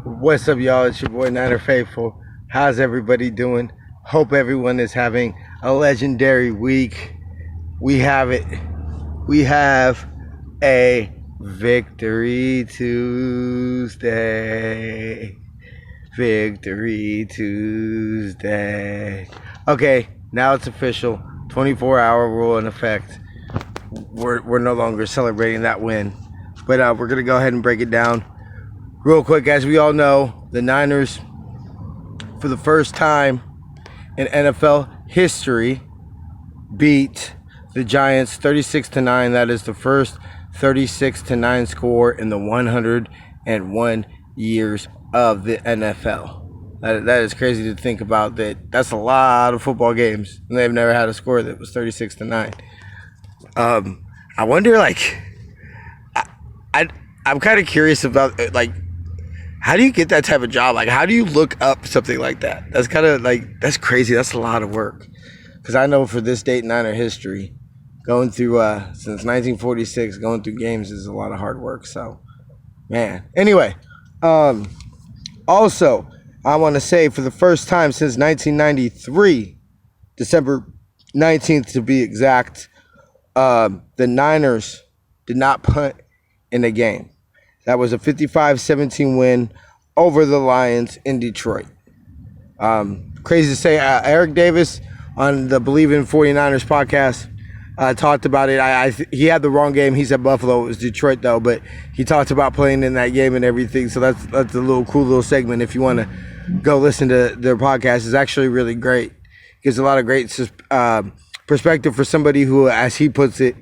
What's up, y'all? It's your boy Niner Faithful. How's everybody doing? Hope everyone is having a legendary week. We have it. We have a Victory Tuesday. Victory Tuesday. Okay, now it's official. 24-hour rule in effect. We're no longer celebrating that win. But we're going to go ahead and break it down. Real quick, as we all know, the Niners, for the first time in NFL history, beat the Giants 36-9. That is the first 36-9 score in the 101 years of the NFL. That is crazy to think about. That's a lot of football games, and they've never had a score that was 36-9. I wonder, I'm kind of curious about, how do you get that type of job? How do you look up something like that? That's kind of that's crazy. That's a lot of work. Because I know for this date in Niner history, going through, since 1946, going through games is a lot of hard work. So, man. Anyway, also, I want to say for the first time since 1993, December 19th to be exact, the Niners did not punt in a game. That was a 55-17 win over the Lions in Detroit. Crazy to say, Eric Davis on the Believe in 49ers podcast talked about it. He had the wrong game. He said Buffalo. It was Detroit, though. But he talked about playing in that game and everything. So that's a cool little segment. If you want to go listen to their podcast, it's actually really great. Gives a lot of great perspective for somebody who, as he puts it,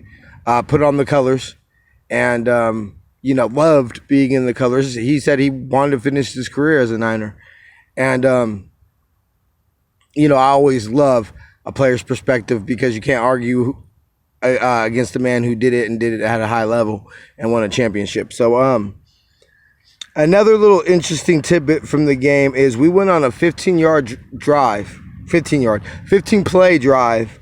put on the colors and loved being in the colors. He said he wanted to finish his career as a Niner. And, I always love a player's perspective because you can't argue against a man who did it at a high level and won a championship. So, another little interesting tidbit from the game is we went on a 15-play drive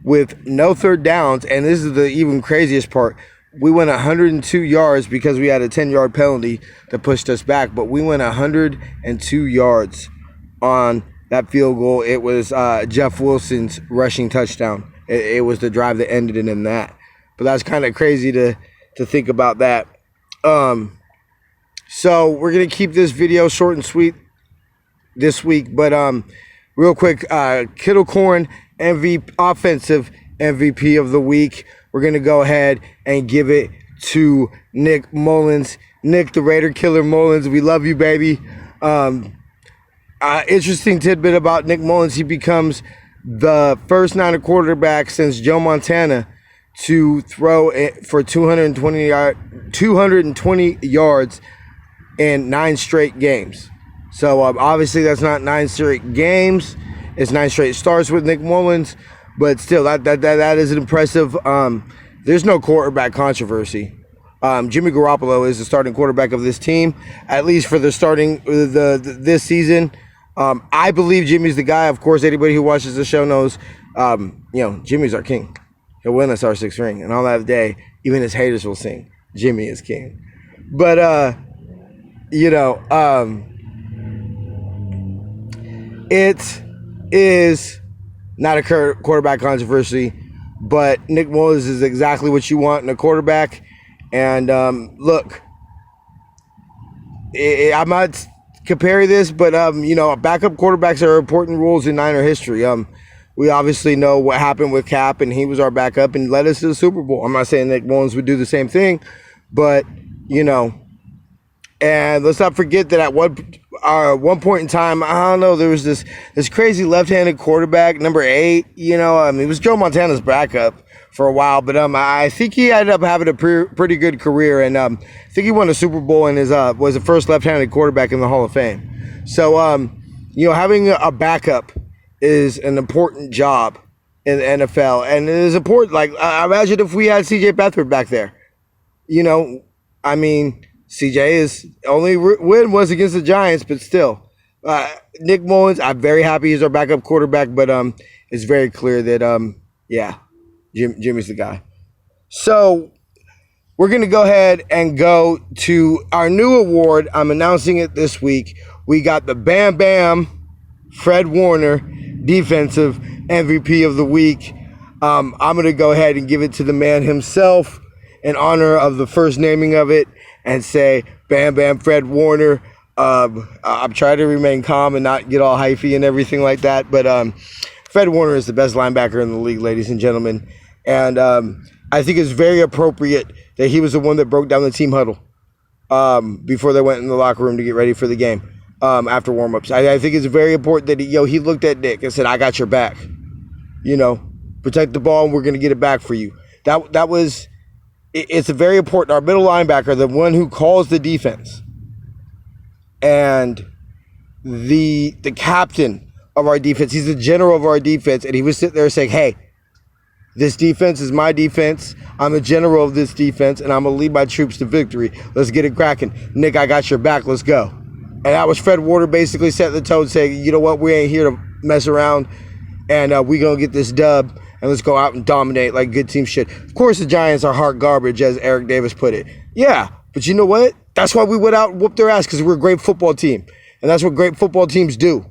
with no third downs. And this is the even craziest part. We went 102 yards because we had a 10-yard penalty that pushed us back, but we went 102 yards on that field goal. It was Jeff Wilson's rushing touchdown. It was the drive that ended it in that. But that's kind of crazy to think about that. So we're going to keep this video short and sweet this week, but real quick, Kittle Corn offensive MVP of the week. We're going to go ahead and give it to Nick Mullins. Nick, the Raider Killer Mullins, we love you, baby. Interesting tidbit about Nick Mullins. He becomes the first Niner quarterback since Joe Montana to throw for 220 yards in 9 straight games. So, obviously, that's not 9 straight games. It's 9 straight starts with Nick Mullins. But still, that is impressive. There's no quarterback controversy. Jimmy Garoppolo is the starting quarterback of this team, at least for the starting this season. I believe Jimmy's the guy. Of course, anybody who watches the show knows, Jimmy's our king. He'll win us our 6th ring, and on that day, even his haters will sing, "Jimmy is king." But it is not a quarterback controversy, but Nick Mullins is exactly what you want in a quarterback. And look, I'm not comparing this, but backup quarterbacks are important rules in Niner history. We obviously know what happened with Cap, and he was our backup and led us to the Super Bowl. I'm not saying Nick Mullins would do the same thing, but and let's not forget that at one point in time, I don't know, there was this crazy left-handed quarterback, number 8. It was Joe Montana's backup for a while, but I think he ended up having a pretty good career, and I think he won a Super Bowl and was the first left-handed quarterback in the Hall of Fame. So, having a backup is an important job in the NFL, and it is important. Imagine if we had C.J. Beathard back there. CJ's only win was against the Giants, but still. Nick Mullins, I'm very happy he's our backup quarterback, but it's very clear that, Jimmy's the guy. So we're going to go ahead and go to our new award. I'm announcing it this week. We got the Bam Bam Fred Warner Defensive MVP of the Week. I'm going to go ahead and give it to the man himself in honor of the first naming of it and say, Bam Bam Fred Warner. I'm trying to remain calm and not get all hyphy and everything like that. But Fred Warner is the best linebacker in the league, ladies and gentlemen. And I think it's very appropriate that he was the one that broke down the team huddle before they went in the locker room to get ready for the game after warm-ups. I think it's very important that he looked at Nick and said, I got your back. Protect the ball and we're going to get it back for you. It's very important. Our middle linebacker, the one who calls the defense, and the captain of our defense, he's the general of our defense, and he was sitting there saying, hey, this defense is my defense. I'm the general of this defense, and I'm going to lead my troops to victory. Let's get it cracking. Nick, I got your back. Let's go. And that was Fred Warner basically setting the tone, saying, you know what, we ain't here to mess around, and we going to get this dub, and let's go out and dominate like good teams should. Of course, the Giants are hot garbage, as Eric Davis put it. Yeah, but you know what? That's why we went out and whooped their ass, because we're a great football team. And that's what great football teams do.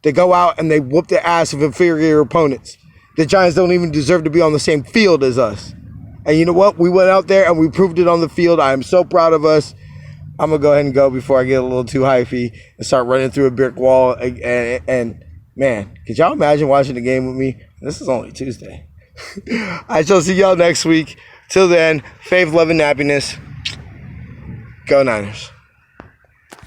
They go out and they whoop the ass of inferior opponents. The Giants don't even deserve to be on the same field as us. And you know what? We went out there and we proved it on the field. I am so proud of us. I'm going to go ahead and go before I get a little too hyphy and start running through a brick wall. And man, could y'all imagine watching the game with me? This is only Tuesday. I shall see y'all next week. Till then, faith, love, and happiness. Go Niners.